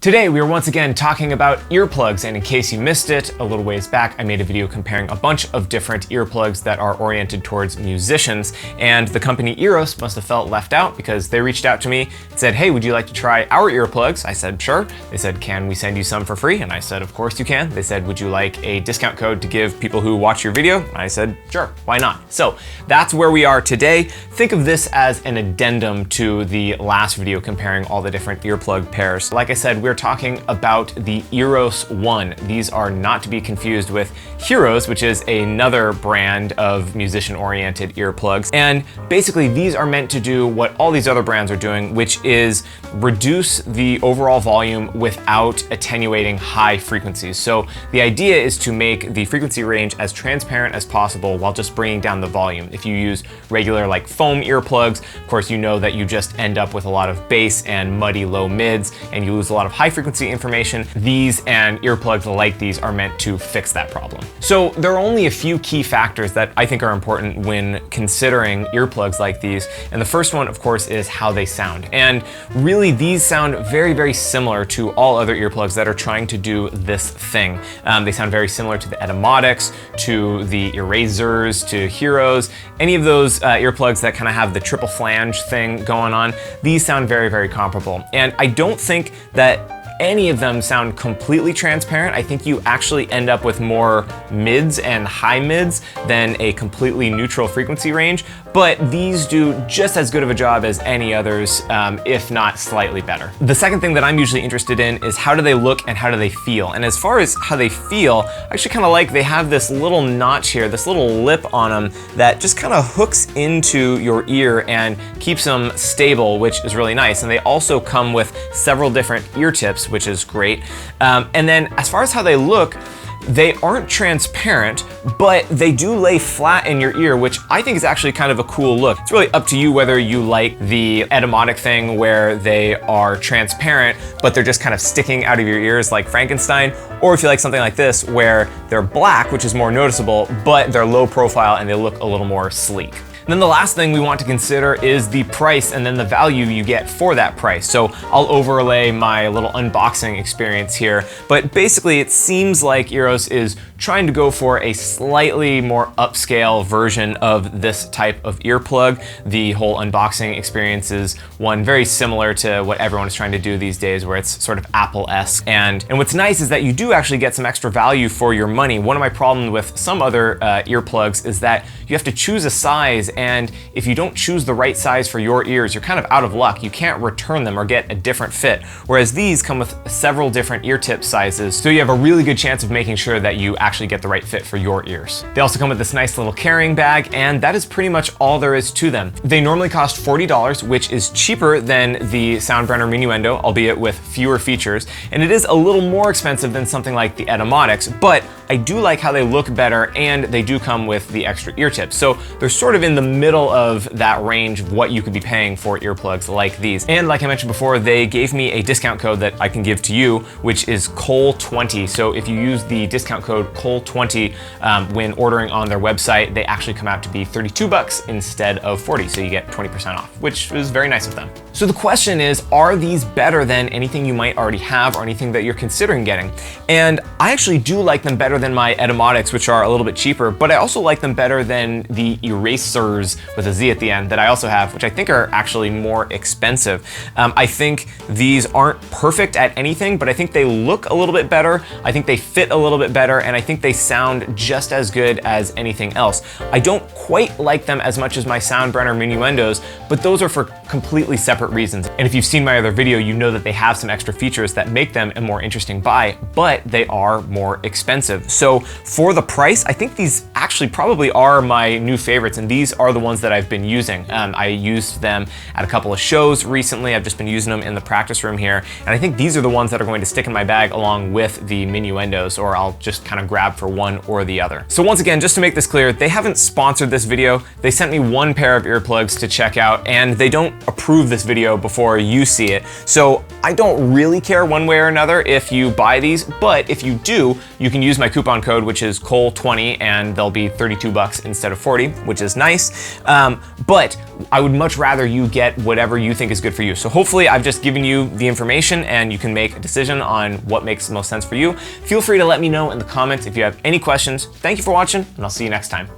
Today, we are once again talking about earplugs, and in case you missed it, a little ways back, I made a video comparing a bunch of different earplugs that are oriented towards musicians, and the company Earos must have felt left out because they reached out to me and said, hey, would you like to try our earplugs? I said, sure. They said, can we send you some for free? And I said, of course you can. They said, would you like a discount code to give people who watch your video? And I said, sure, why not? So that's where we are today. Think of this as an addendum to the last video comparing all the different earplug pairs. Like I said, we're talking about the Earos 1. These are not to be confused with Earos, which is another brand of musician-oriented earplugs. And basically, these are meant to do what all these other brands are doing, which is reduce the overall volume without attenuating high frequencies. So the idea is to make the frequency range as transparent as possible while just bringing down the volume. If you use regular like foam earplugs, of course, you know that you just end up with a lot of bass and muddy low mids, and you lose a lot of high frequency information. These and earplugs like these are meant to fix that problem. So there are only a few key factors that I think are important when considering earplugs like these. And the first one, of course, is how they sound. And really, these sound very, very similar to all other earplugs that are trying to do this thing. They sound very similar to the Etymotics, to the Erasers, to Earos, any of those earplugs that kind of have the triple flange thing going on. These sound very, very comparable. And I don't think that any of them sound completely transparent. I think you actually end up with more mids and high mids than a completely neutral frequency range, but these do just as good of a job as any others, if not slightly better. The second thing that I'm usually interested in is how do they look and how do they feel? And as far as how they feel, I actually kind of like they have this little notch here, this little lip on them that just kind of hooks into your ear and keeps them stable, which is really nice. And they also come with several different ear tips, which is great. And then as far as how they look, they aren't transparent, but they do lay flat in your ear, which I think is actually kind of a cool look. It's really up to you whether you like the Etymotic thing where they are transparent, but they're just kind of sticking out of your ears like Frankenstein, or if you like something like this where they're black, which is more noticeable, but they're low profile and they look a little more sleek. And then the last thing we want to consider is the price and then the value you get for that price. So I'll overlay my little unboxing experience here, but basically it seems like Earos is trying to go for a slightly more upscale version of this type of earplug. The whole unboxing experience is one very similar to what everyone is trying to do these days, where it's sort of Apple-esque. And what's nice is that you do actually get some extra value for your money. One of my problems with some other earplugs is that you have to choose a size, and if you don't choose the right size for your ears, you're kind of out of luck. You can't return them or get a different fit. Whereas these come with several different ear tip sizes, so you have a really good chance of making sure that you actually get the right fit for your ears. They also come with this nice little carrying bag, and that is pretty much all there is to them. They normally cost $40, which is cheaper than the Soundbrenner Minuendo, albeit with fewer features, and it is a little more expensive than something like the Etymotics, but I do like how they look better, and they do come with the extra ear tips. So they're sort of in the middle of that range of what you could be paying for earplugs like these. And like I mentioned before, they gave me a discount code that I can give to you, which is Cole20. So if you use the discount code Cole20 when ordering on their website, they actually come out to be $32 instead of $40. So you get 20% off, which is very nice of them. So the question is, are these better than anything you might already have or anything that you're considering getting? And I actually do like them better than my Etymotics, which are a little bit cheaper, but I also like them better than the Erasers with a Z at the end that I also have, which I think are actually more expensive. I think these aren't perfect at anything, but I think they look a little bit better. I think they fit a little bit better, and I think they sound just as good as anything else. I don't quite like them as much as my Soundbrenner Minuendos, but those are for completely separate reasons. And if you've seen my other video, you know that they have some extra features that make them a more interesting buy, but they are more expensive. So for the price, I think these actually probably are my new favorites, and these are the ones that I've been using. I used them at a couple of shows recently. I've just been using them in the practice room here, and I think these are the ones that are going to stick in my bag along with the Minuendos, or I'll just kind of grab for one or the other. So once again, just to make this clear, they haven't sponsored this video. They sent me one pair of earplugs to check out, and they don't approve this video before you see it. So I don't really care one way or another if you buy these, but if you do, you can use my coupon code, which is Cole20, and they'll be $32 instead of $40, which is nice. But I would much rather you get whatever you think is good for you. So hopefully I've just given you the information and you can make a decision on what makes the most sense for you. Feel free to let me know in the comments if you have any questions. Thank you for watching, and I'll see you next time.